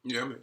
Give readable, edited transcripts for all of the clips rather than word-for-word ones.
Yeah, man.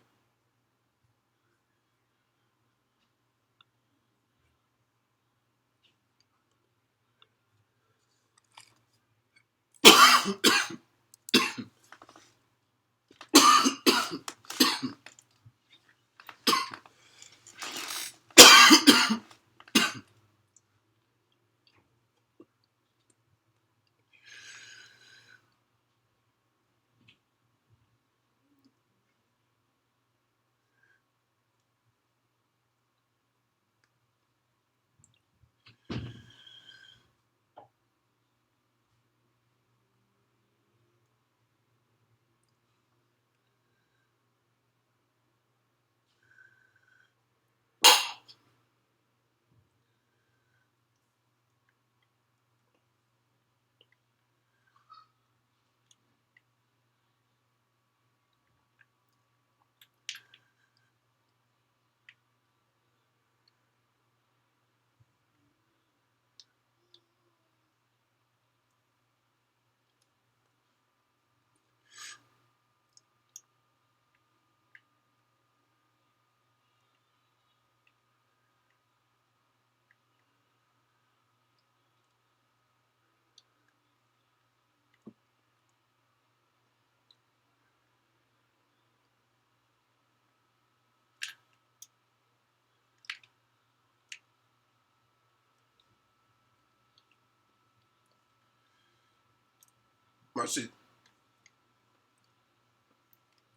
My shit,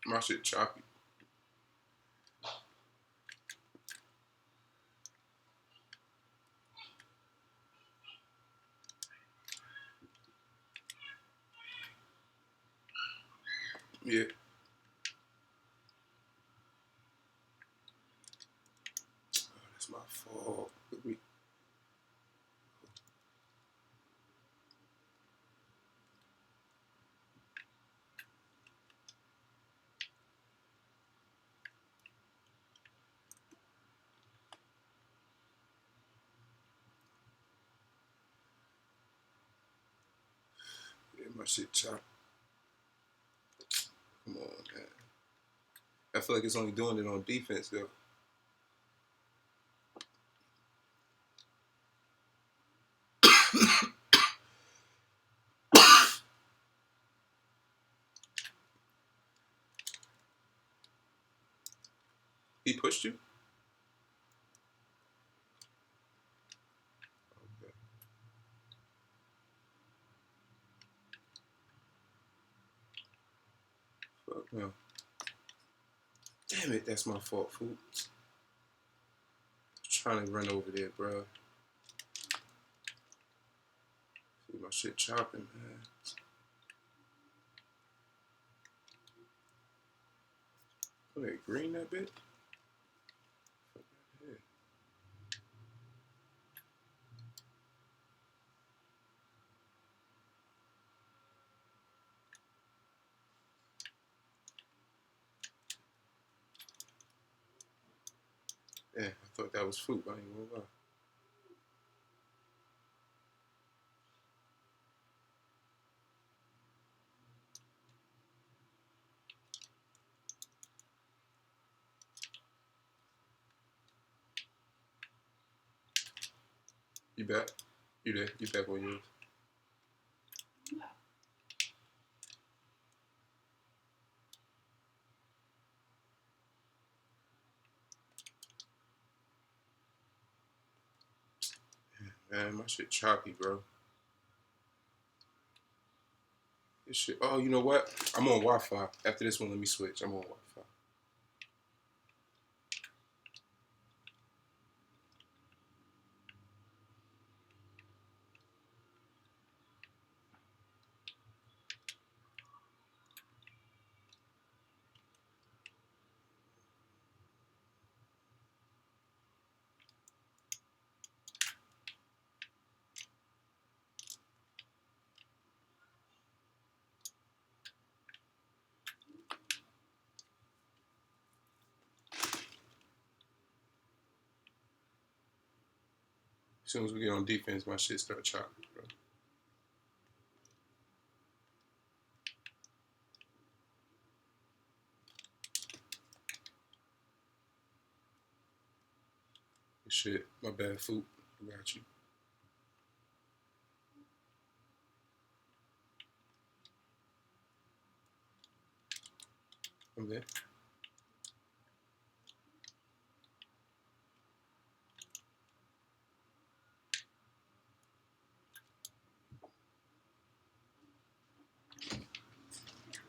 my shit choppy. Yeah, that's my fault. Yeah, my shit choppy. Come on, man. I feel like it's only doing it on defense though. He pushed you? Okay. Fuck no. Damn it, that's my fault, fool. Trying to run over there, bro. See my shit chopping, man. Oh, they green that bit? Yeah. Yeah, I thought that was food. I ain't gonna lie. You back? You there? You back on yours? Man, my shit choppy, bro. This shit. Oh, you know what? I'm on Wi-Fi. After this one, let me switch. I'm on Wi-Fi. As soon as we get on defense, my shit start chopping, bro. Shit, my bad, food. I got you. I'm there.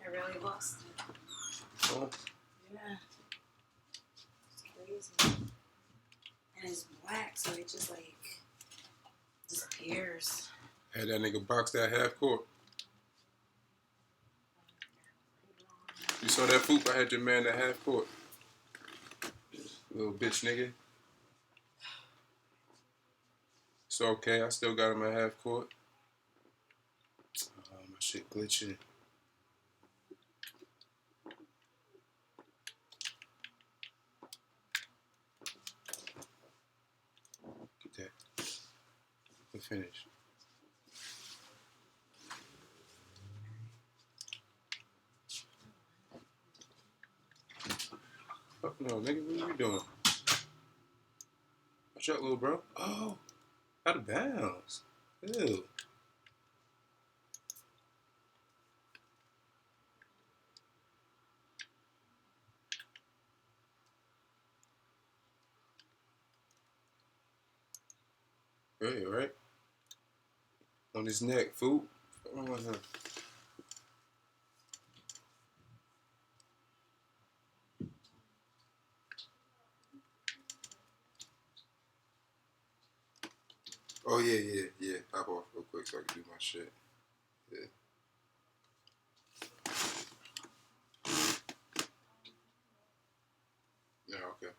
I really lost it. Oh, Yeah. It's crazy. And it's black, so it just like disappears. had that nigga box that half court. You saw that foop? I had your man that half court. Little bitch nigga. It's okay. I still got him at half court. Oh, my shit glitching. Get that. We're finished. Fuck no, nigga. What are you doing? What's up, little bro? Oh, out of bounds. Ew. Right, right. On his neck, fool. What's wrong with him? Oh yeah, yeah, yeah. Hop off real quick so I can do my shit. Yeah. Yeah, okay.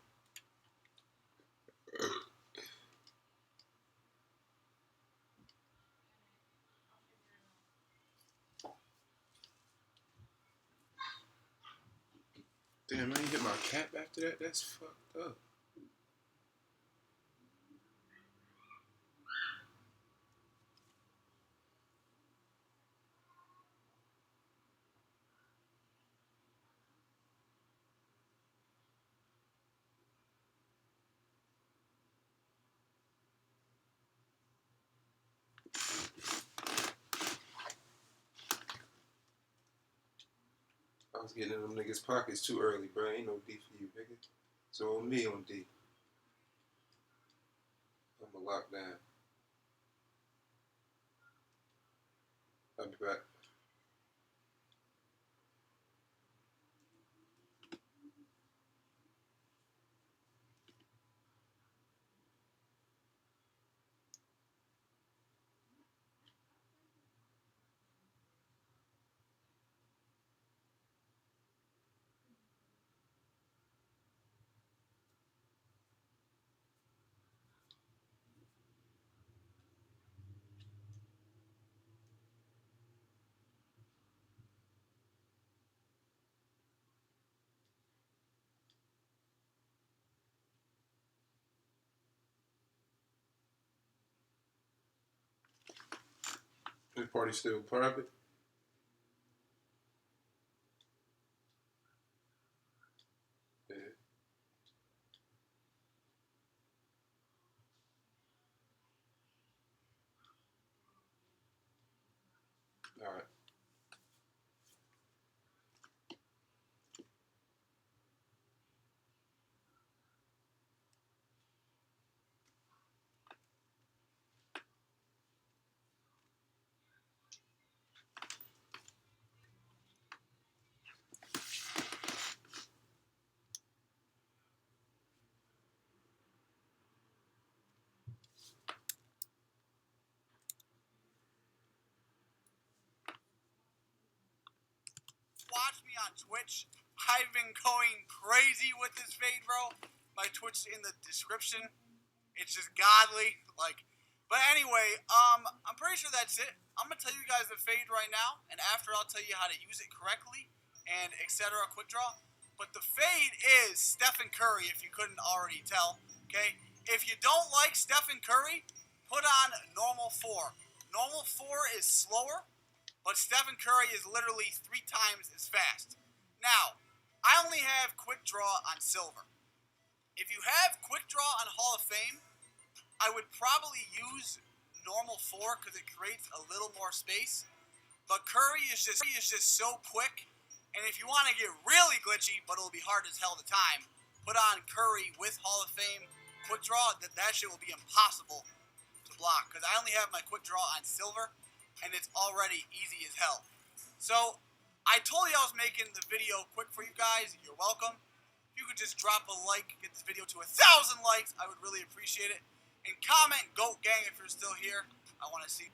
Damn, I ain't hit my cap after that. That's fucked up. I was getting in them niggas' pockets too early, bro. Ain't no D for you, nigga. So on me on D. I'm a lockdown. I'll be back. This party still private? Yeah. Alright. Watch me on Twitch. I've been going crazy with this fade, bro. My Twitch in the description. It's just godly. But anyway, I'm pretty sure that's it. I'm gonna tell you guys the fade right now, and after I'll tell you how to use it correctly and etc. Quick draw. But the fade is Stephen Curry, if you couldn't already tell. Okay, if you don't like Stephen Curry, put on normal 4. Normal 4 is slower, but Stephen Curry is literally 3 times as fast. Now, I only have quick draw on silver. If you have Quick Draw on Hall of Fame, I would probably use normal 4 because it creates a little more space. But Curry is just so quick. And if you want to get really glitchy, but it'll be hard as hell to time, put on Curry with Hall of Fame Quick Draw. That shit will be impossible to block because I only have my Quick Draw on silver, and it's already easy as hell. So I told you I was making the video quick for you guys. You're welcome. If you could just drop a like, get this video to 1,000 likes, I would really appreciate it. And comment GOAT Gang if you're still here. I want to see.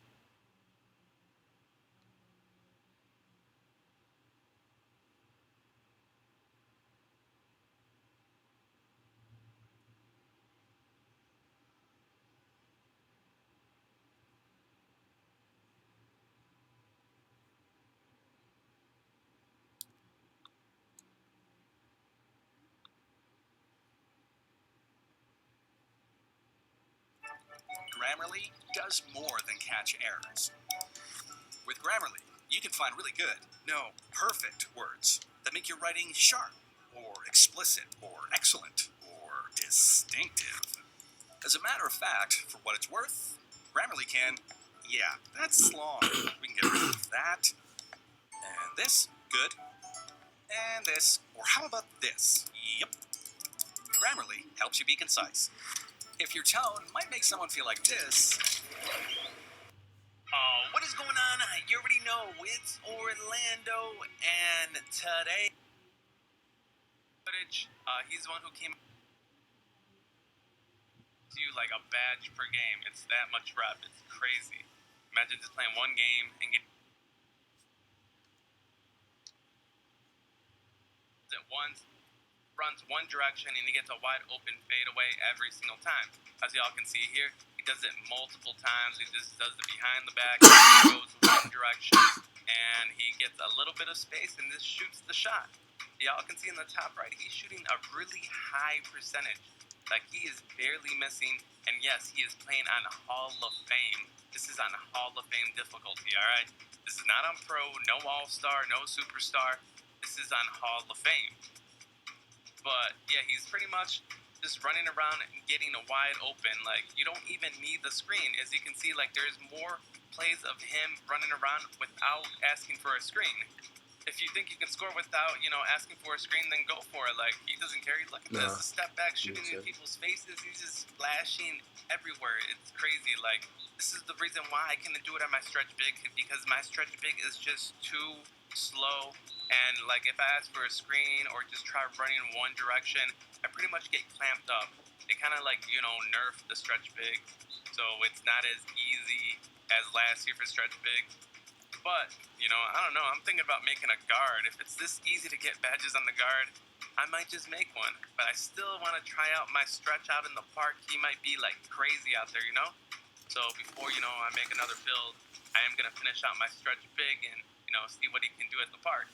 Grammarly does more than catch errors. With Grammarly, you can find really good, no, perfect words that make your writing sharp, or explicit, or excellent, or distinctive. As a matter of fact, for what it's worth, Grammarly can, yeah, that's long. We can get rid of that, and this, good, and this, or how about this? Yep. Grammarly helps you be concise. If your tone might make someone feel like this. Oh, what is going on? You already know it's Orlando, and today footage. He's the one who came to you like a badge per game. It's that much rep. It's crazy. Imagine just playing one game and get it once. Runs one direction and he gets a wide open fadeaway every single time. As y'all can see here, he does it multiple times. He just does it behind the back, goes one direction, and he gets a little bit of space and just shoots the shot. Y'all can see in the top right, he's shooting a really high percentage. Like he is barely missing, and yes, he is playing on Hall of Fame. This is on Hall of Fame difficulty, alright? This is not on Pro, no All-Star, no Superstar. This is on Hall of Fame. But yeah, he's pretty much just running around and getting a wide open. Like you don't even need the screen. As you can see, like there's more plays of him running around without asking for a screen. If you think you can score without, asking for a screen, then go for it. Like he doesn't care. Look at this, step back, shooting in people's faces. He's just splashing everywhere. It's crazy. Like this is the reason why I couldn't do it on my stretch big, because my stretch big is just too slow. And like if I ask for a screen or just try running in one direction, I pretty much get clamped up. They kind of like, nerf the stretch big. So it's not as easy as last year for stretch big. But, I don't know. I'm thinking about making a guard. If it's this easy to get badges on the guard, I might just make one. But I still want to try out my stretch out in the park. He might be like crazy out there, So before, I make another build, I am going to finish out my stretch big and see what he can do at the park.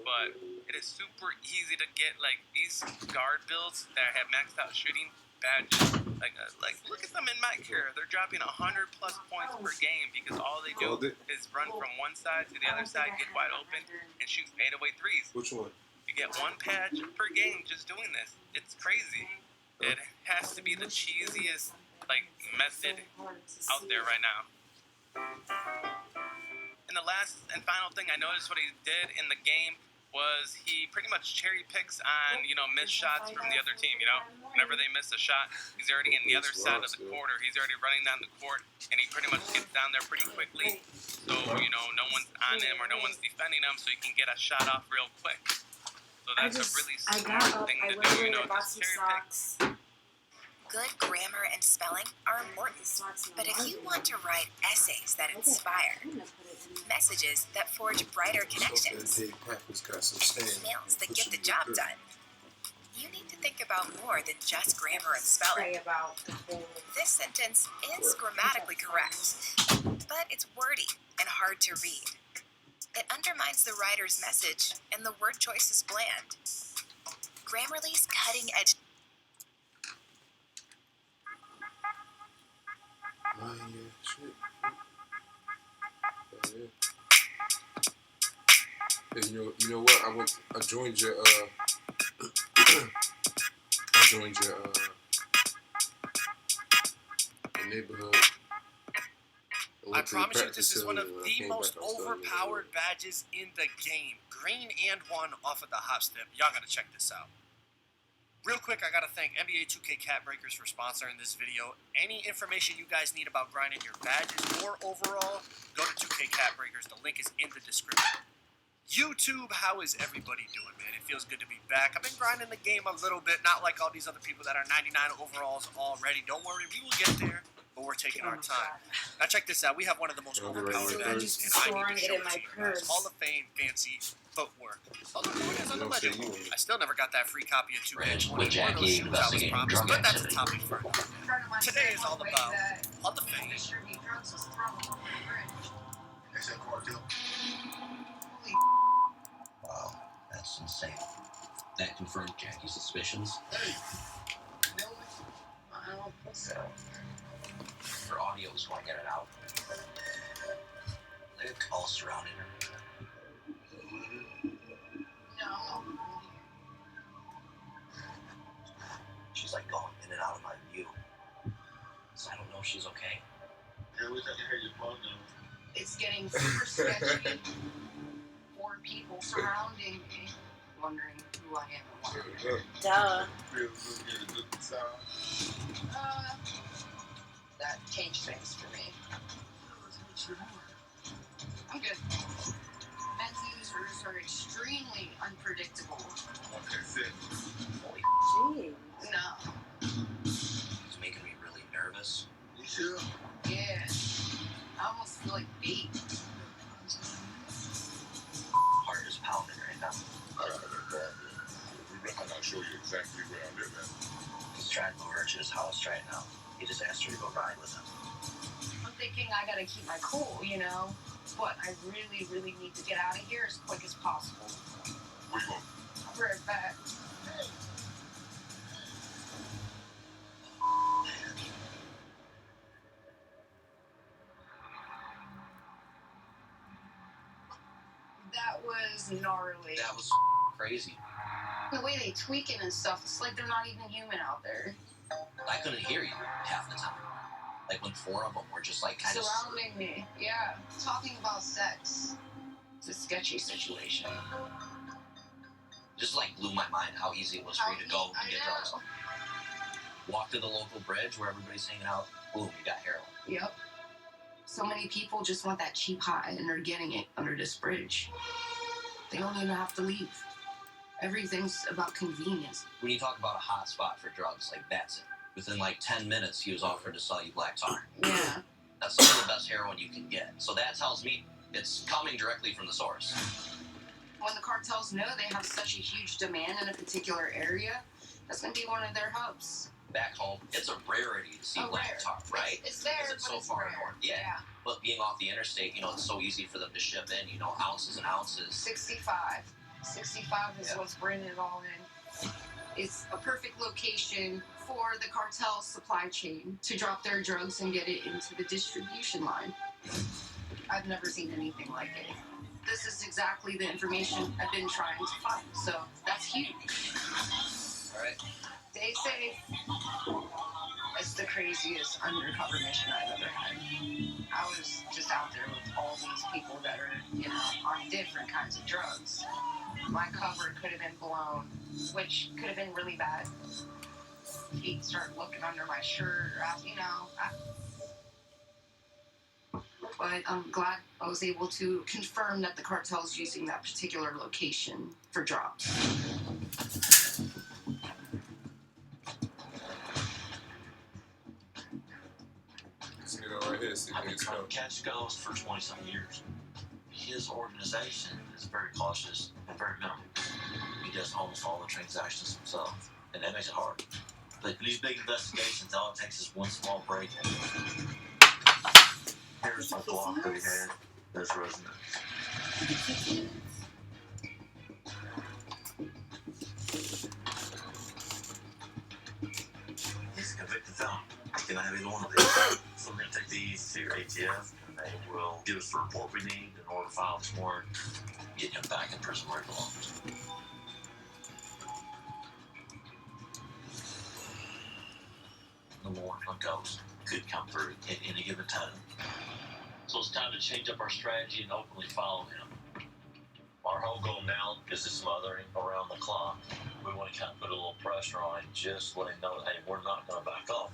But it is super easy to get like these guard builds that have maxed out shooting badges. Like look at them in my career. They're dropping 100+ points per game because all they do is run from one side to the other side, get wide open, and shoot fadeaway threes. Which one? You get one badge per game just doing this. It's crazy. It has to be the cheesiest method out there right now. And the last and final thing I noticed what he did in the game was he pretty much cherry picks on, missed shots from the other team, Whenever they miss a shot, he's already in the other side of the court, or he's already running down the court, and he pretty much gets down there pretty quickly. So, no one's on him or no one's defending him, so he can get a shot off real quick. So that's a really smart thing to do, just cherry pick. Good grammar and spelling are important, but if you want to write essays that inspire, messages that forge brighter connections, emails that get the job done, you need to think about more than just grammar and spelling. This sentence is grammatically correct, but it's wordy and hard to read. It undermines the writer's message, and the word choice is bland. Grammarly's cutting-edge And you know what? I joined your joined your neighborhood. I promise you, this is one of the most overpowered badges in the game. Green and 1 off of the hop step. Y'all gotta check this out. Real quick, I gotta thank NBA 2K Cat Breakers for sponsoring this video. Any information you guys need about grinding your badges or overall, go to 2K Cat Breakers. The link is in the description. YouTube, how is everybody doing, man? It feels good to be back. I've been grinding the game a little bit, not like all these other people that are 99 overalls already. Don't worry, we will get there, but we're taking our time. Now check this out. We have one of the most overpowered badges, and I need to show it to you guys. Hall of Fame fancy footwork. Oh, look who it is on the legend. I still never got that free copy of 2K21. One of those shootouts I was promised, but that's a topic for another. Today is all about Hall of Fame. Wow, that's insane. That confirmed Jackie's suspicions. Hey, no, I don't think so. Her audio is going in and out. They're all surrounding her. No. She's like going in and out of my view. So I don't know if she's okay. I wish I could hear your phone now. It's getting super sketchy. 4 people surrounding me, wondering who I am and what. Duh. That changed things for me. I'm good. Men's users are extremely unpredictable. Gee. No. It's making me really nervous. You sure? Yeah. I almost feel like bait. Heart is pounding right now. We reckon I'll show you exactly where I live at. He's trying to lure her to his house right now. He just asked her to go ride with him. I'm thinking I gotta keep my cool, you know? But I really, really need to get out of here as quick as possible. Where you going? I'll be right back. That was gnarly. That was crazy. The way they tweaking and stuff, it's like they're not even human out there. I couldn't hear you half the time. Like when 4 of them were just like kind of Surrounding me, yeah. Talking about sex. It's a sketchy situation. just like blew my mind how easy it was for you to go and get drugs. Walk to the local bridge where everybody's hanging out. Boom, you got heroin. Yep. So many people just want that cheap high and they're getting it under this bridge. They don't even have to leave. Everything's about convenience. When you talk about a hot spot for drugs, like that's it. Within like 10 minutes, he was offered to sell you black tar. Yeah. That's some of the best heroin you can get. So that tells me it's coming directly from the source. When the cartels know they have such a huge demand in a particular area, that's going to be one of their hubs. Back home, it's a rarity to see black rare. tar, right? It's there, because it's but so it's far rare. north. Yeah. But being off the interstate, you know, it's so easy for them to ship in, you know, ounces and ounces. 65. 65 is what's bringing it all in. It's a perfect location for the cartel supply chain to drop their drugs and get it into the distribution line. I've never seen anything like it. This is exactly the information I've been trying to find, so that's huge. All right. Stay safe. It's the craziest undercover mission I've ever had. I was just out there with all these people that are, you know, on different kinds of drugs. My cover could have been blown, which could have been really bad. He'd start looking under my shirt, or, you know. But I'm glad I was able to confirm that the cartel's using that particular location for drops. I've been trying to catch ghosts for 20-some years. His organization is very cautious and very minimal. He does almost all the transactions himself, and that makes it hard. But in these big investigations, all it takes is one small break. Here's my block right here. There's Rosamund. He's a convicted felon. He cannot have either one of these. So we're going to take these to your ATF, and they will give us the report we need in order to file this warrant, get him back in prison where he belongs. more a ghost could come through at any given time. So it's time to change up our strategy and openly follow him. Our whole goal now is to smother him around the clock. We want to kind of put a little pressure on him, just let him know that, hey, we're not going to back off.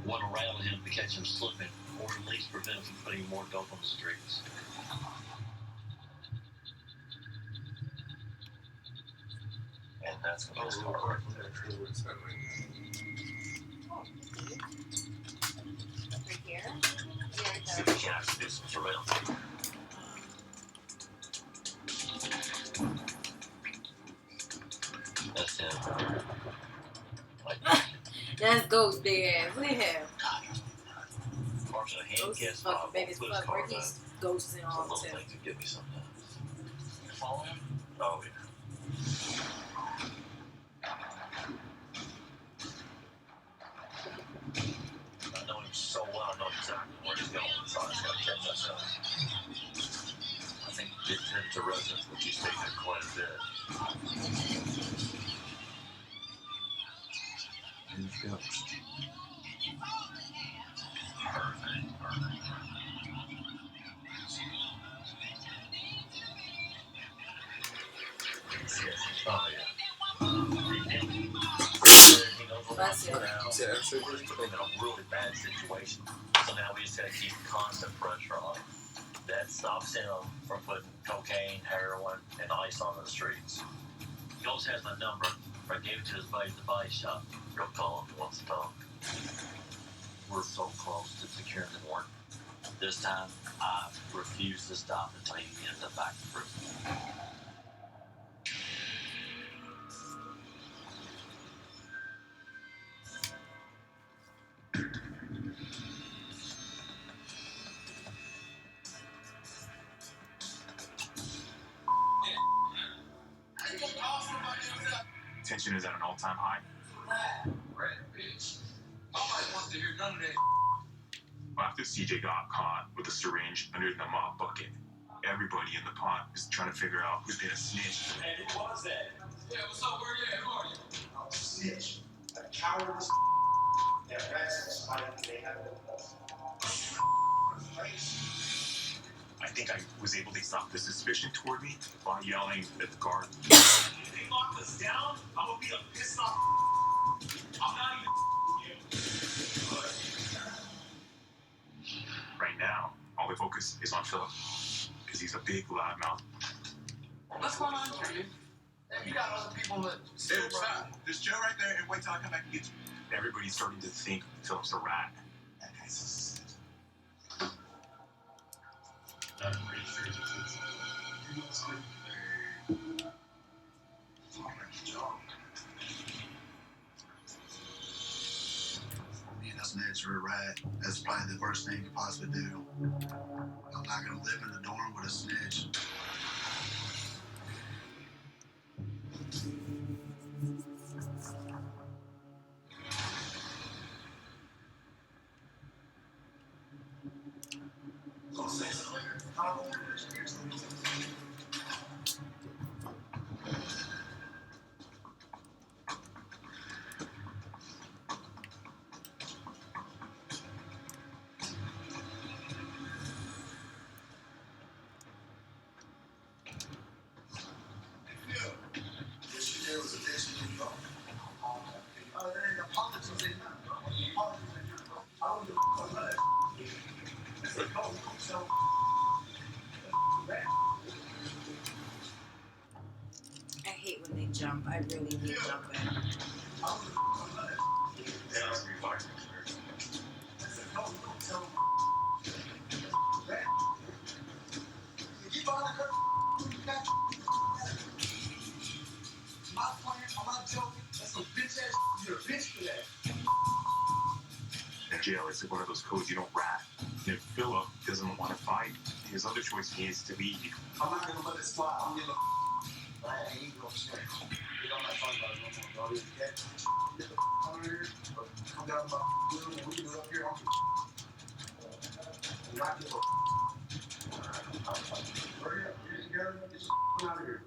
We want to rattle him to catch him slipping, or at least prevent him from putting more dope on the streets. And that's going to be his car right there. Right here. See if we can actually do some surveillance. That's him. Like, That's Ghost big ass. Look at him. marks of a hand Ghost kiss, is fucking big as put his fuck. car Where back. he's ghosting It's a all little too. thing to give me sometimes. You follow him? Oh, yeah. I know him so well, I know exactly where he's going, so I just gotta catch myself. I think getting into residence would be taking it quite a bit. Who's Ghost? Perfect. Oh, yeah. That's it. Now, we're still in a really bad situation. So now we just gotta keep constant pressure on him. That stops him from putting cocaine, heroin, and ice on the streets. Ghost has my number. I gave it to his buddy at the body shop. Go call him if he wants to talk. We're so close to securing the warrant. This time, I refuse to stop until he ends up back to prison. Tension is at an all-time high. Right, bitch. Nobody wants to hear none of that. After CJ got caught with a syringe under the mop bucket, everybody in the pot is trying to figure out who's been a snitch. Hey, who was that? Yeah, what's up? Where you at? Who are you? I'm a snitch. A cowardless that rats in somebody they have with us. I think I was able to stop the suspicion toward me by yelling at the guard. If they lock us down, I'm gonna be a pissed off. I'm not even you. Right now, all the focus is on Philip, because he's a big loudmouth. What's going on, Junior? You got other people that still run. Just chill right there and wait till I come back and get you. Everybody's starting to think Philip's a rat. That guy's a snitch. I'm pretty sure it's Being a snitch or a rat, that's probably the worst thing you could possibly do. I'm not gonna live in the dorm with a snitch. I hate when they jump. I really hate jumping. In jail, it's one of those codes you don't rat. And if Philip doesn't want to fight, his other choice is to leave. I'm not gonna let it slide. I'm gonna I ain't gonna snitch. I'm not talking about it no more, dog. Get the out of here, or come down to my room and we can do it up here. I'm not give a hurry up, get it together, get your out of here.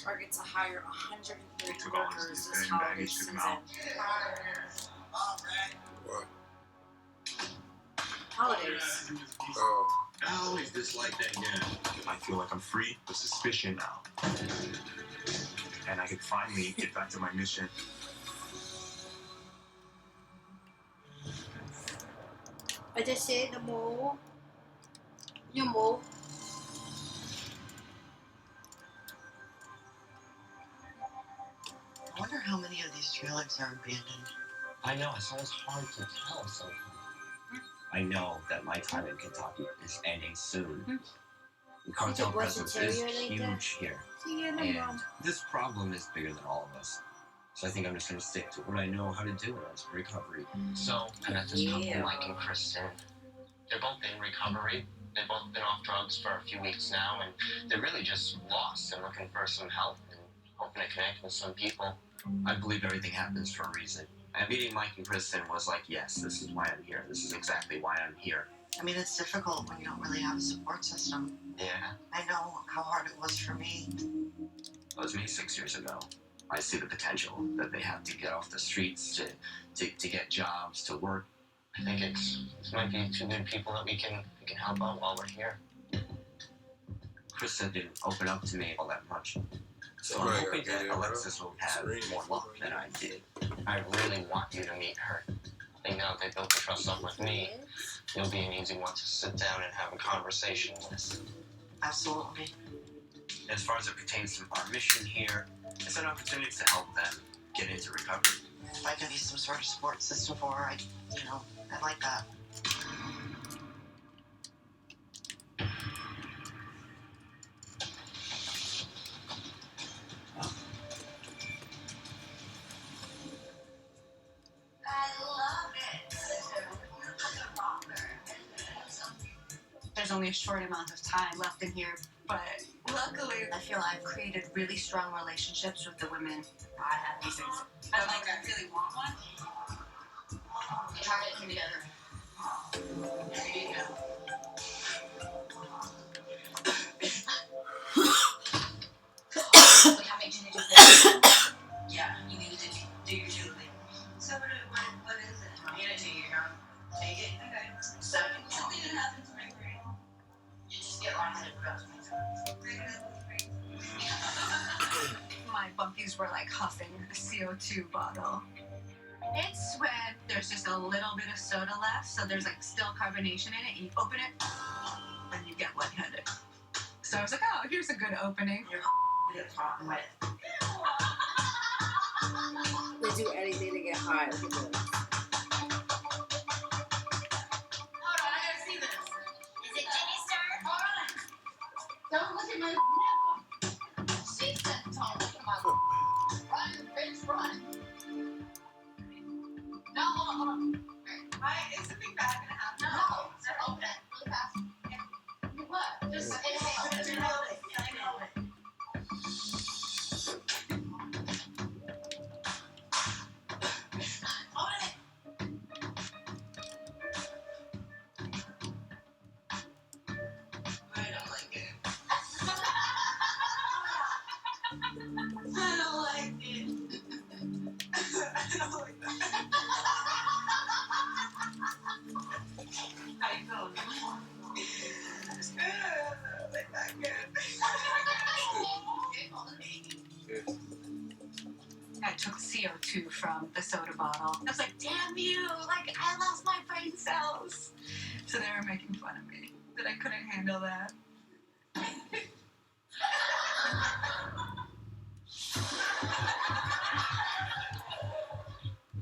Target to hire 130 Took all workers his this bed and holiday baggage, took him season. out. What? Holidays. Oh, I always disliked that game. I feel like I'm free of suspicion now. And I can finally get back to my mission. I just say the move. You move. I wonder how many of these trailers are abandoned. I know, it's always hard to tell. So I know that my time in Kentucky is ending soon. The cartel Did it was a presence is terrier like that? huge here. See you in the And mom. this problem is bigger than all of us. So I think I'm just going to stick to what I know how to do as recovery. So I met this Yeah. couple, Mike and Kristen. They're both in recovery. They've both been off drugs for a few weeks now, and they're really just lost and looking for some help and hoping to connect with some people. I believe everything happens for a reason. And meeting Mike and Kristen was like, yes, this is why I'm here. This is exactly why I'm here. I mean, it's difficult when you don't really have a support system. Yeah. I know how hard it was for me. That was me 6 years ago. I see the potential that they have to get off the streets, to get jobs, to work. I think this might be two good people that we can help out while we're here. Kristen didn't open up to me all that much. So I'm Right, hoping I get that it, Alexis will have Serene. more luck than I did. I really want you to meet her. They know they built the trust up with me. You'll be an easy one to sit down and have a conversation with. Absolutely. As far as it pertains to our mission here, it's an opportunity to help them get into recovery. If I could be some sort of support system for her, I'd like that. There's only a short amount of time left in here, but luckily I feel I've created really strong relationships with the women I have these things. I really want one. Try it together. There you go. Like how many did you do? Yeah, you need to do your two thing. So what is it? I'm gonna do your take it. Okay. So something that happens in my brain. You just get lightheaded about my bumpies were like huffing a CO2 bottle. It's when there's just a little bit of soda left, so there's like still carbonation in it. You open it, and you get lightheaded. So I was like, oh, here's a good opening. It's hot and wet. They do anything to get high. Look at this. Hold on, I gotta see this. Is it Jenny Star? Hold on. Don't look at my nipple. She said, don't look at my run, bitch, run. No, hold on. Is something bad gonna happen? No, they're open. Look past. What? Just inhale. Just inhale it. Inhale it. I took CO2 from the soda bottle. I was like, damn you, like I lost my brain cells. So they were making fun of me that I couldn't handle that.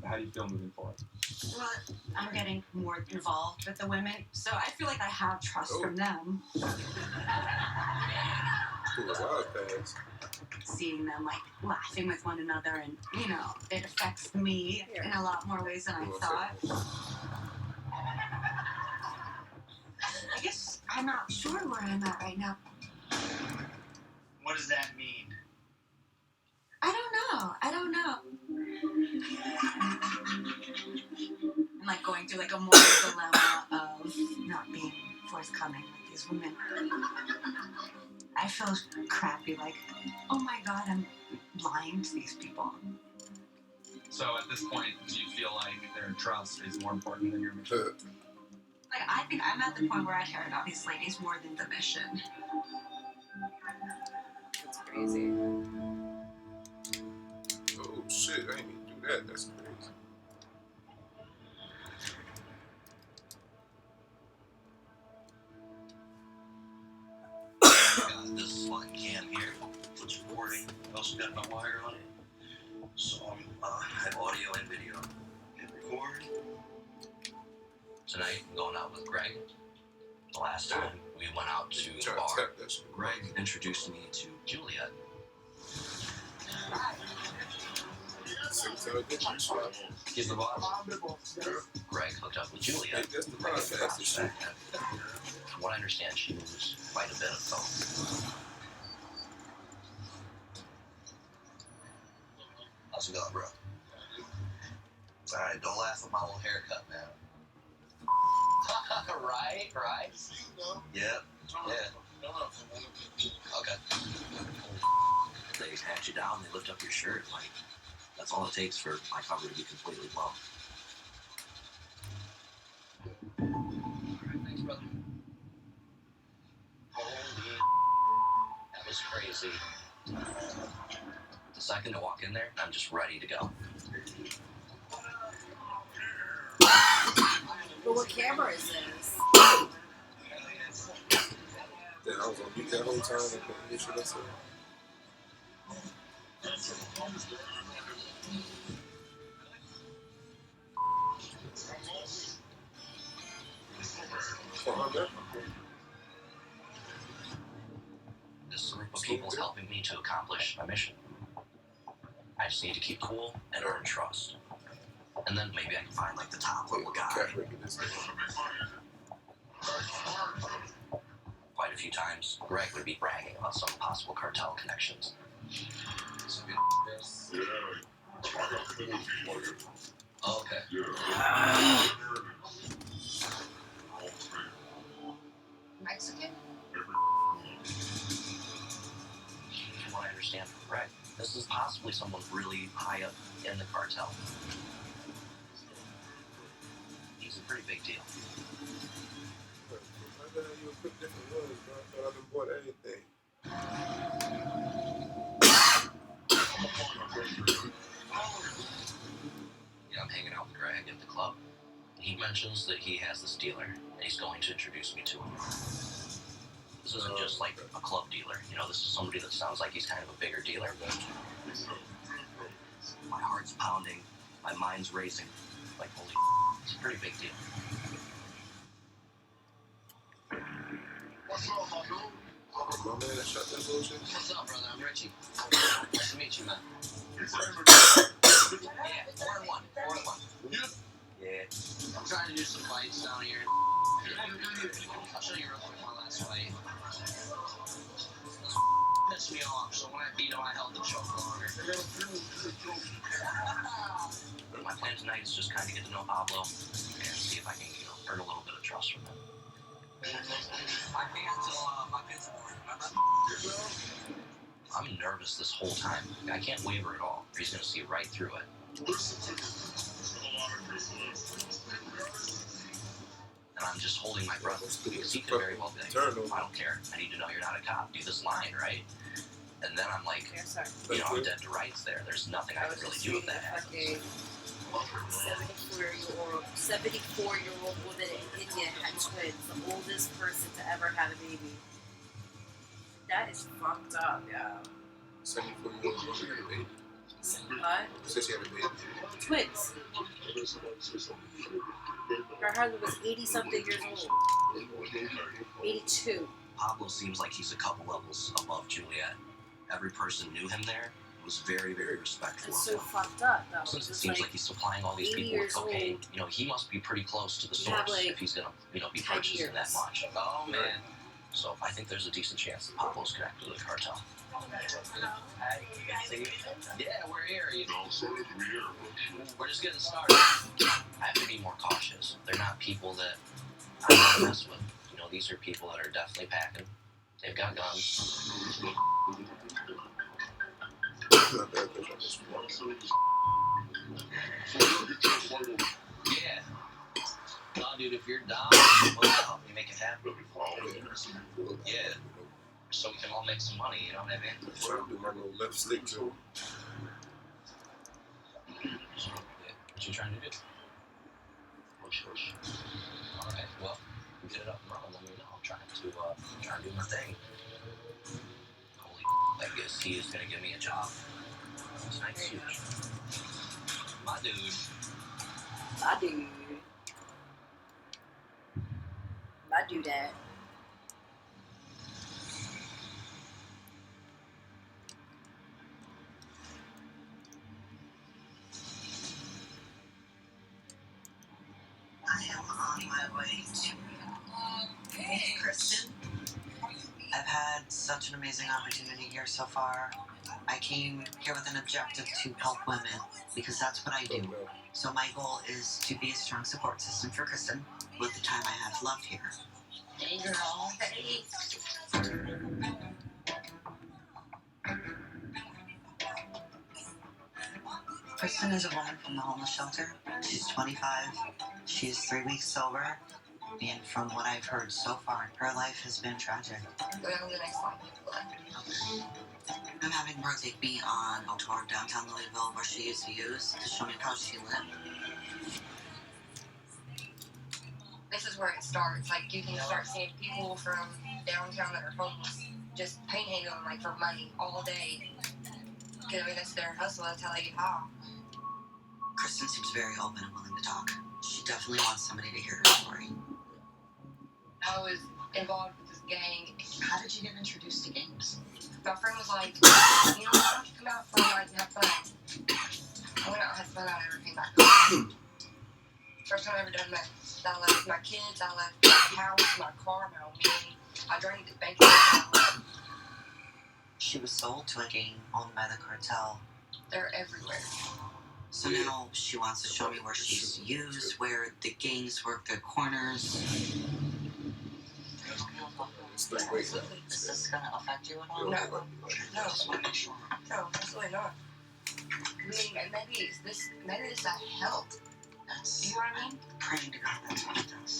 How do you feel moving forward? Well, I'm getting more involved with the women, so I feel like I have trust from them. Seeing them like laughing with one another, and it affects me in a lot more ways than I thought. I guess I'm not sure where I'm at right now. What does that mean? I don't know. I'm like going through like a moral dilemma of not being forthcoming with these women. I feel crappy, like, oh my god, I'm lying to these people. So at this point, do you feel like their trust is more important than your mission? Like, I think I'm at the point where I care about these ladies more than the mission. That's crazy. Oh shit, I ain't even do that. That's crazy. Got this fucking cam here, it's recording. I also got my wire on it. So I have audio and video. Hit record. Tonight, I'm going out with Greg. The last time we went out to the bar, Greg introduced me to Juliet. He's the boss. Greg hooked up with Juliet. From what I understand, she moves quite a bit of coke. How's it going, bro? Alright, don't laugh at my little haircut, man. right? Yeah. Okay. They pat you down, they lift up your shirt, like, that's all it takes for my cover to be completely blown. Alright, thanks, brother. Holy, that was crazy. The second I walk in there, I'm just ready to go. But what camera is this? Then I was on mute that whole time. I couldn't hear shit I said. This group of people is helping me to accomplish my mission. I just need to keep cool and earn trust. And then maybe I can find like the top little guy. Quite a few times, Greg would be bragging about some possible cartel connections. Oh, okay. Mexican? From what I understand from Greg, this is possibly someone really high up in the cartel. He's a pretty big deal. How the hell you would put different ones, bro? I thought I've been bought everything. Yeah, I'm hanging out with Greg at the club. He mentions that he has this dealer, and he's going to introduce me to him. This isn't just like a club dealer, you know, this is somebody that sounds like he's kind of a bigger dealer. My heart's pounding, my mind's racing, like holy it's a pretty big deal. What's up, my dude? My man that shot that bullshit? What's up, brother? I'm Richie. Nice to meet you, man. Yeah, 4-1. Yeah. I'm trying to do some fights down here. I'll show you real quick my last fight. Pissed me off, so when I beat him, I held the choke longer. My plan tonight is just kind of get to know Pablo and see if I can, you know, earn a little bit of trust from him. I can't until my kid's born. I'm nervous this whole time. I can't waver at all. He's going to see right through it. And I'm just holding my breath because he could very well be like, I don't care. I need to know you're not a cop. Do this line, right? And then I'm like, you know, I'm dead to rights there. There's nothing I can really do if that happens. 74-year-old woman in India had twins, the oldest person to ever have a baby. That is fucked up, yeah. 74-year-old woman had a baby. What? Said she had a baby. Twins. Her husband was 80-something years old. 82. Pablo seems like he's a couple levels above Juliet. Every person knew him there. Was very, very respectful. It's so fucked up, though. Since it seems like he's supplying all these people with cocaine, you know, he must be pretty close to the source if he's gonna, you know, be purchasing that much. Oh man. So I think there's a decent chance that Pablo's connected to the cartel. Yeah, we're here. We're just getting started. I have to be more cautious. They're not people that I want to mess with. You know, these are people that are definitely packing. They've got guns. Yeah. No, dude, if you're down, we'll help you make it happen. Yeah. So we can all make some money, you know what I mean? I'll do my little left stick to him. What you trying to do? Alright, well, get it up and running, let me know. I'm trying to do my thing. Holy I guess he is gonna give me a job. It's nice huge. My dude. My dude. My dudette. I am on my way to meet Kristen. I've had such an amazing opportunity here so far. I came here with an objective to help women because that's what I do. So my goal is to be a strong support system for Kristen with the time I have left here. Hey girl. Hey. Kristen is a woman from the homeless shelter. She's 25. She's 3 weeks sober. And from what I've heard so far, her life has been tragic. I'm having her take me on a tour of downtown Louisville where she used to use to show me how she lived. This is where it starts. Like, you can start seeing people from downtown that are homeless just panhandling, like, for money all day. Because, I mean, that's their hustle. That's how they get high. Kristen seems very open and willing to talk. She definitely wants somebody to hear her story. I was involved with this gang. How did you get introduced to gangs? My friend was like, you know, why don't you come out for a night and have fun? I went out and had fun. I never came back home. First time I ever done that. I left my kids, I left my house, my car, my own money. I drained the bank account. She was sold to a gang owned by the cartel. They're everywhere. So now she wants to show me where she's used, where the gangs work their corners. Is this going to affect you at all? No. No. Just want to make sure. No, absolutely not. I mean, maybe this a help. That's, you know what I mean? Praying to God, that's what it does.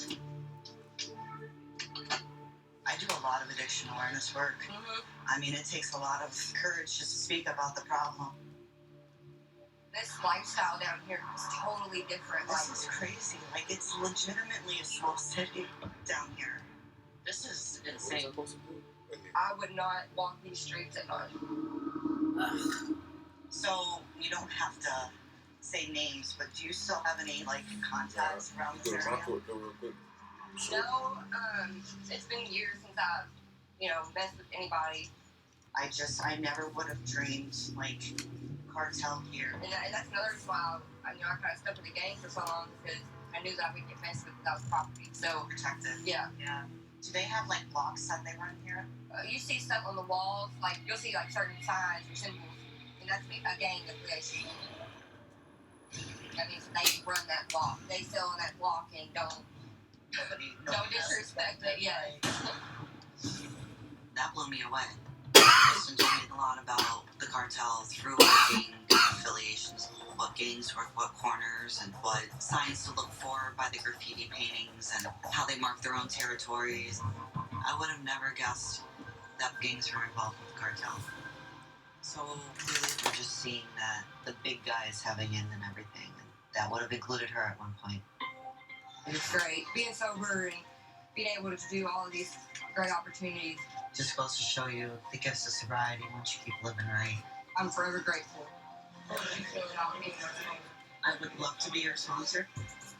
I do a lot of addiction awareness work. Mm-hmm. I mean, it takes a lot of courage just to speak about the problem. This lifestyle down here is totally different. This is crazy. Like, it's legitimately a small city down here. This is insane. I would not walk these streets at night. So, you don't have to say names, but do you still have any, like, contacts around this area? No, it's been years since I've, messed with anybody. I never would have dreamed, like, cartel here. And that's another reason why I kind of stuck with the gang for so long, because I knew that I would get messed with without property. So protected. Yeah. Yeah. Do they have, like, blocks that they run here? You see stuff on the walls, like, you'll see, like, certain signs or symbols, and that's a gang affiliation. That means they run that block. They sell on that block and don't disrespect it, yeah. That blew me away. Kristen told me a lot about the cartel through gang affiliations, what gangs work, what corners, and what signs to look for by the graffiti paintings, and how they mark their own territories. I would have never guessed that gangs were involved with the cartel. So clearly we're just seeing that the big guys have a hand in everything, and that would have included her at one point. It's great. Being sober and being able to do all of these great opportunities. Just goes to show you the gifts of sobriety once you keep living right. I'm forever grateful. I would love to be your sponsor.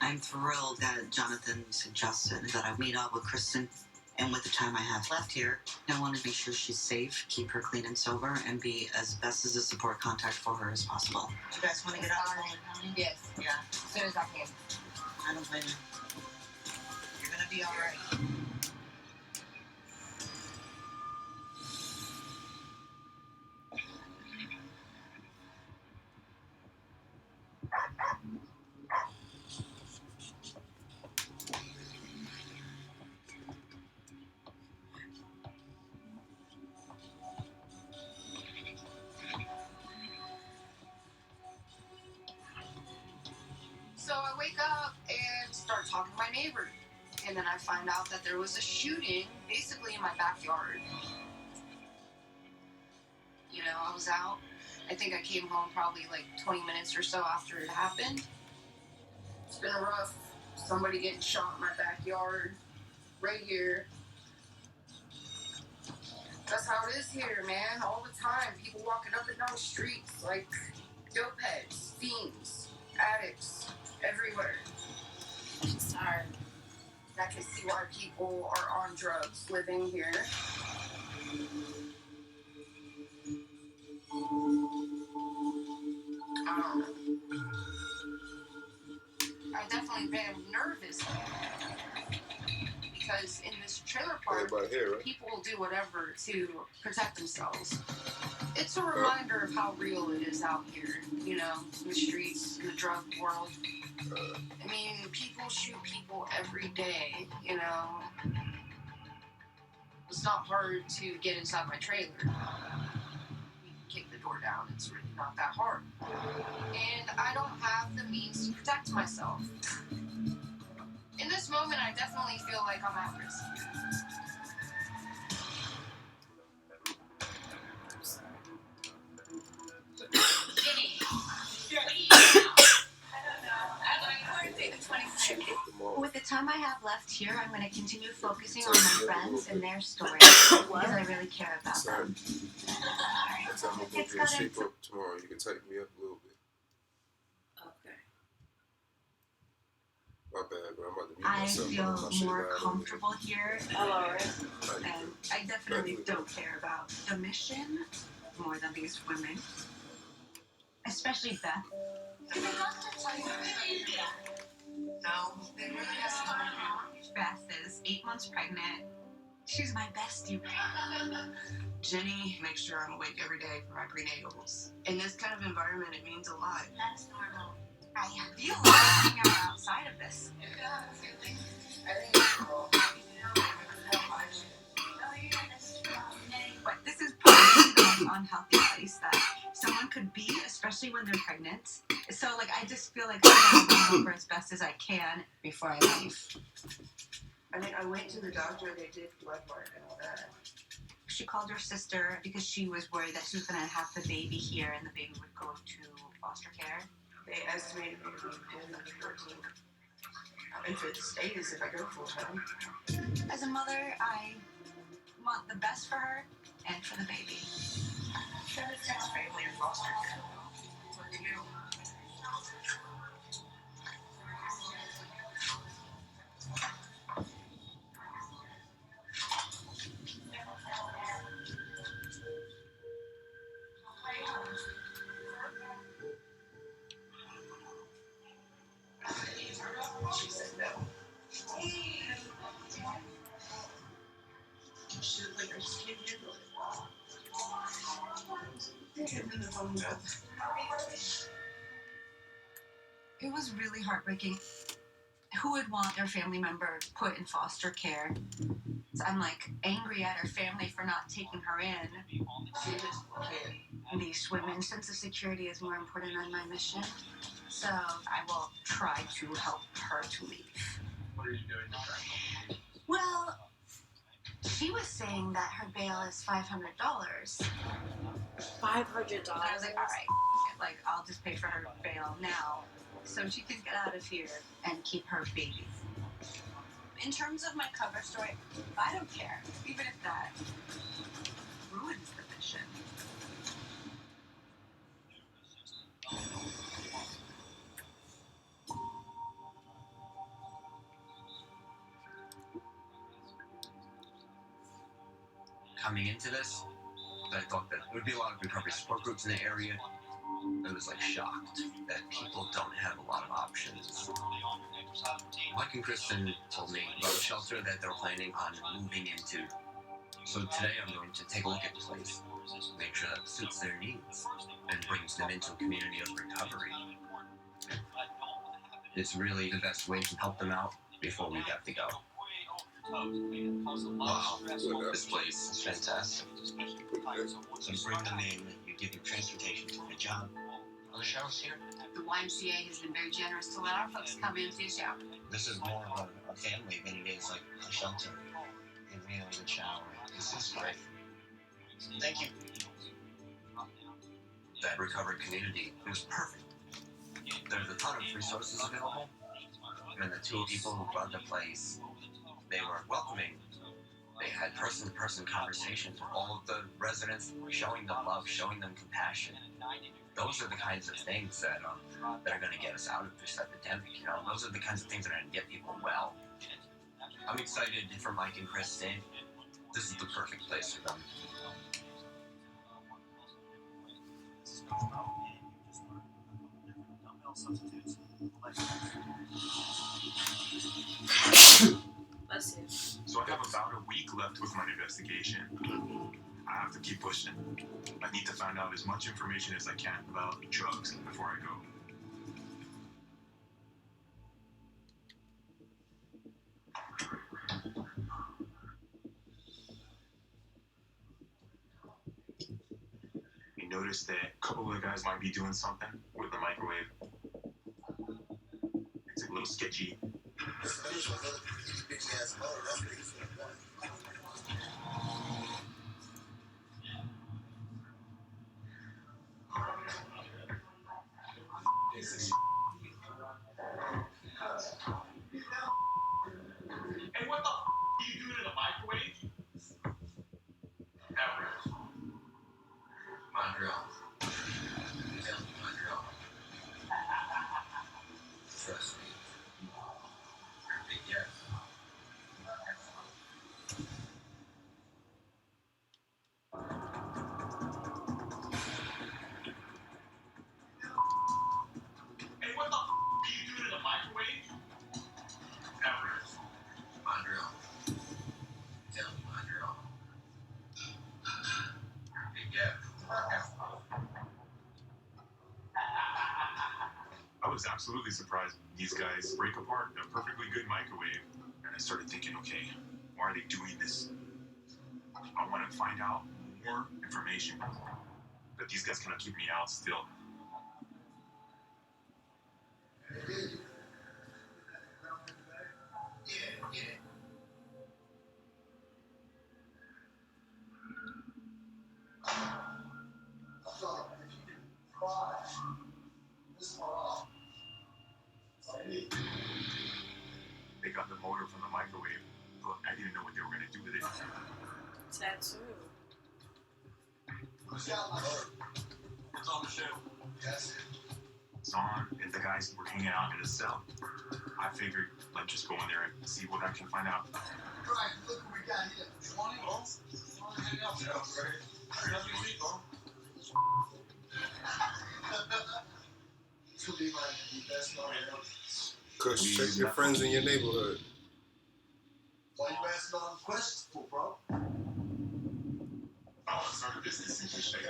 I'm thrilled that Jonathan suggested that I meet up with Kristen, and with the time I have left here, I want to make sure she's safe, keep her clean and sober, and be as best as a support contact for her as possible. Do you guys want to get out of County? Yes. Yeah. As soon as I can. I don't blame you. You're gonna be all right. talking to my neighbor. And then I find out that there was a shooting basically in my backyard. You know, I was out. I think I came home probably like 20 minutes or so after it happened. It's been rough. Somebody getting shot in my backyard. Right here. That's how it is here, man. All the time. People walking up and down the streets like dope heads, fiends, addicts, everywhere. It's hard. I can see why people are on drugs living here. I definitely been nervous because in this trailer park, people will do whatever to protect themselves. It's a reminder of how real it is out here, you know, in the streets, in the drug world. I mean, people shoot people every day, you know. It's not hard to get inside my trailer. You can kick the door down, it's really not that hard. And I don't have the means to protect myself. In this moment, I definitely feel like I'm at risk. With the time I have left here, I'm going to continue focusing on my friends and their stories because I really care about them. Next time I'm going to get a shape up tomorrow, you can tighten me up a little bit. Okay. My bad, bro. I'm about to mute I myself. feel more comfortable here, alright. and I definitely don't care about the mission more than these women, especially Beth. No, they really have Beth is 8 months pregnant. She's my bestie. Jenny makes sure I'm awake every day for my prenatals. In this kind of environment, it means a lot. That's normal. I feel like hanging out outside of this. I think it's cool. But this is probably an unhealthy place that someone could be, especially when they're pregnant. So, like, I just feel like I'm going to over as best as I can before I leave. I mean, I went to the doctor, they did blood work and all that. She called her sister because she was worried that she was going to have the baby here and the baby would go to foster care. They estimated me to be dead on the 13th. If it stays, if I go full time. As a mother, I want the best for her and for the baby. It's family and foster care. What do you? She said no. She was like, I just can't handle it. It was really heartbreaking. Who would want their family member put in foster care? So I'm like angry at her family for not taking her in. She just can't. These women's sense of security is more important than my mission. So I will try to help her to leave. What are you doing to try? Well, she was saying that her bail is $500. $500. I was like, all right, like I'll just pay for her bail now, so she can get out of here and keep her baby. In terms of my cover story, I don't care, even if that ruins the mission. Coming into this, I thought that there would be a lot of recovery support groups in the area. I was like shocked that people don't have a lot of options. Mike and Kristen told me about a shelter that they're planning on moving into. So today I'm going to take a look at the place, make sure that suits their needs, and brings them into a community of recovery. It's really the best way to help them out before we have to go. Wow, this place is fantastic. You bring them in, you give them transportation to the job. Are the showers here? The YMCA has been very generous to let our folks come in and fish out. This is more of a family than it is like a shelter. A meal and a shower. This is great. Thank you. That recovered community was perfect. There's a ton of resources available, and the two people who brought the place, they were welcoming. They had person-to-person conversations with all of the residents, showing them love, showing them compassion. Those are the kinds of things that are going to get us out of this epidemic. You know, those are the kinds of things that are going to get people well. I'm excited for Mike and Kristen. This is the perfect place for them. Bless you. So I have about a week left with my investigation. I have to keep pushing. I need to find out as much information as I can about drugs before I go. You notice that a couple of the guys might be doing something with the microwave. It's a little sketchy. Hey, what the do you do to the microwave? Ever. Montreal. Tell me, Montreal. Trust me. You're a big yes. Hey, what the do you do to the microwave? Ever. Montreal. Tell me, Montreal. You're a big yes. I was absolutely surprised these guys break apart a perfectly good microwave, and I started thinking, okay, why are they doing this? I want to find out more information, but these guys cannot keep me out still. They got the motor from the microwave, but I didn't know what they were going to do with it. Tattoo. Who's got my motor? It's on the show. Yes. Zahn and the guys were hanging out in a cell. I figured, like, just go in there and see what I can find out. Right, look what we got here. 20 volts. Hang out there, right? This will be my best moment ever. Kush, check your friends in your neighborhood. Why you asking all the questions for, bro? Oh, sorry, business interesting.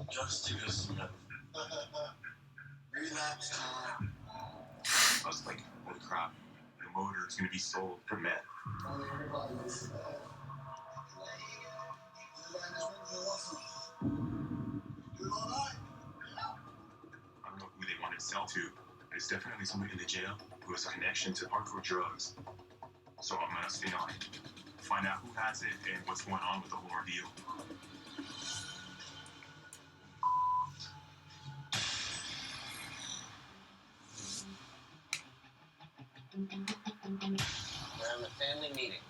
Just to go some Relapse time. I was like, holy crap, the motor is going to be sold for meth. Only everybody is everybody in this room wants some. Do it all night. I don't know who they want to sell to, but it's definitely somebody in the jail who has a connection to hardcore drugs. So I'm going to stay on it, find out who has it and what's going on with the whole ordeal. We're having a family meeting.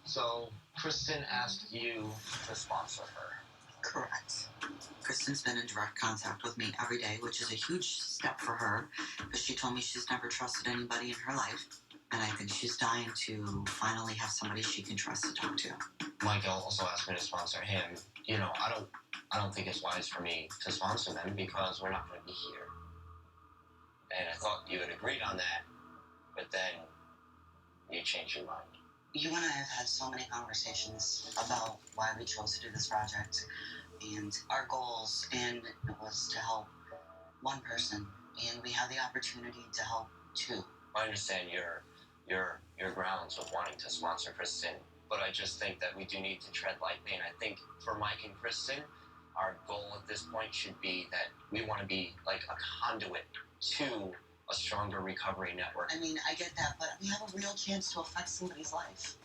So, Kristen asked you to sponsor her. Correct. Kristen's been in direct contact with me every day, which is a huge step for her, because she told me she's never trusted anybody in her life, and I think she's dying to finally have somebody she can trust to talk to. Michael also asked me to sponsor him. You know, I don't think it's wise for me to sponsor them because we're not going to be here. And I thought you had agreed on that, but then you changed your mind. You and I have had so many conversations about why we chose to do this project and our goals, and it was to help one person, and we have the opportunity to help two. I understand your grounds of wanting to sponsor Kristen, but I just think that we do need to tread lightly, and I think for Mike and Kristen, Our goal at this point should be that we want to be like a conduit to a stronger recovery network. I mean, I get that, but we have a real chance to affect somebody's life.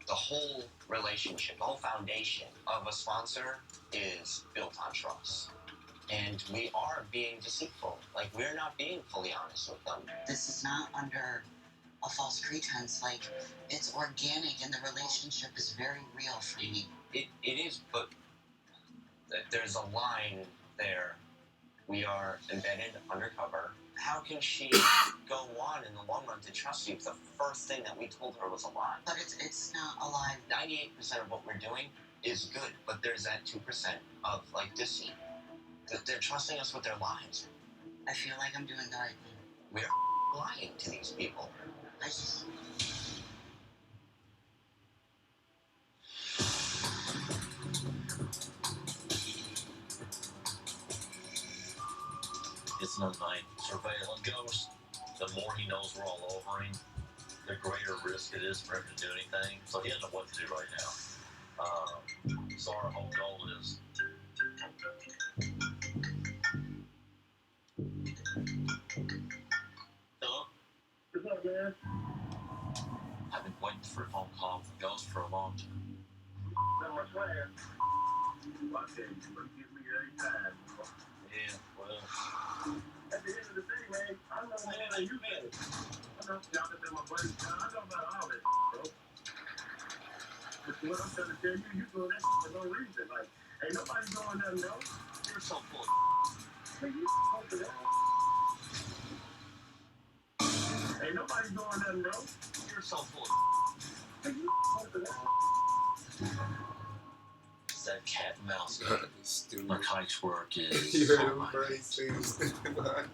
The whole relationship, the whole foundation of a sponsor is built on trust. And we are being deceitful. Like, we're not being fully honest with them. This is not under a false pretense. Like, it's organic and the relationship is very real for me. It is, but there's a line there. We are embedded undercover. How can she go on in the long run to trust you if the first thing that we told her was a lie? But it's not a lie. 98% of what we're doing is good, but there's that 2% of, like, deceit. That they're trusting us with their lives. I feel like I'm doing the right thing. We're lying to these people. I just... It's another night surveilling Ghost. The more he knows we're all over him, the greater risk it is for him to do anything. So he doesn't know what to do right now. So our whole goal is hello? What's up, man? I've been waiting for a phone call from Ghost for a long time. Not much land. I tell you, but give me any time. Yeah, well. At the end of the day, man, I know more than you, man. I know y'all been my buddies. I know about all that, bro. But what I'm trying to tell you, you doing that for no reason. Like, ain't nobody doing nothing, no. You're so full. Man, you fucking that. Ain't nobody doing nothing, no. You're so full. Man, you fucking that. It's that cat and mouse game. My kite's work is You heard all him, right. bro? He said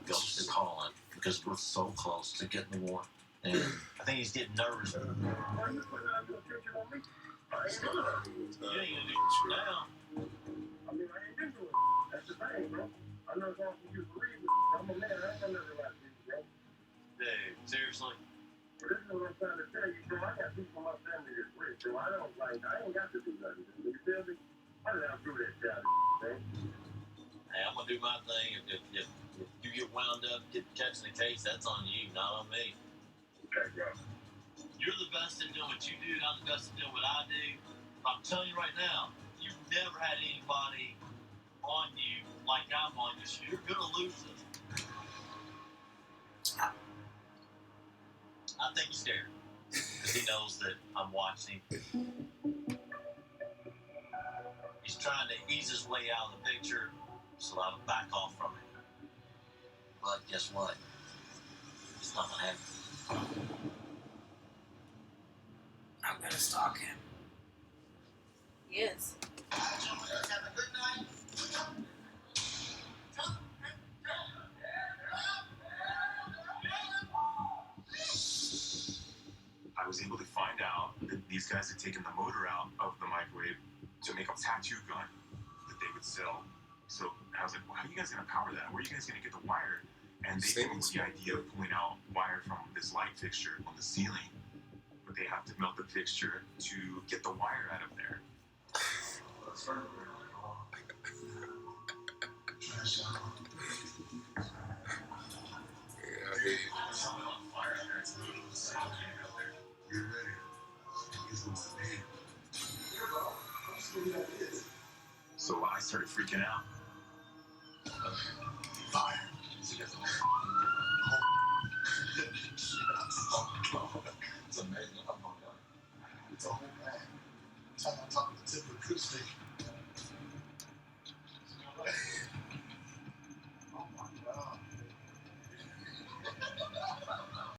Ghost is calling because we're so close to getting the war. And I think he's getting nervous. Why you putting out your picture on me? I ain't doing that. You ain't gonna do it now. I mean, I ain't been doing it. That's the thing, bro. I know as long as you believe it. I'm a man. I ain't gonna let it out, bro. Dude, seriously? But this is what I'm trying to tell you, bro. I got people in my family that's rich, bro. I ain't got to do nothing. You feel me? I done outgrew that child, man. Hey, I'm gonna do my thing. If you get wound up catching the case, that's on you, not on me. Okay, bro. You're the best at doing what you do, I'm the best at doing what I do. I'm telling you right now, you've never had anybody on you like I'm on you, so you're gonna lose this. I think he's scared, because he knows that I'm watching him. He's trying to ease his way out of the picture, so I'll back off from it. But guess what? It's not gonna happen. I'm gonna stalk him. He is. Have a good night. I was able to find out that these guys had taken the motor out of the microwave to make a tattoo gun that they would sell. So I was like, well, how are you guys going to power that? Where are you guys going to get the wire? And they came up with the idea of pulling out wire from this light fixture on the ceiling. But they have to melt the fixture to get the wire out of there. So I started freaking out. Fire.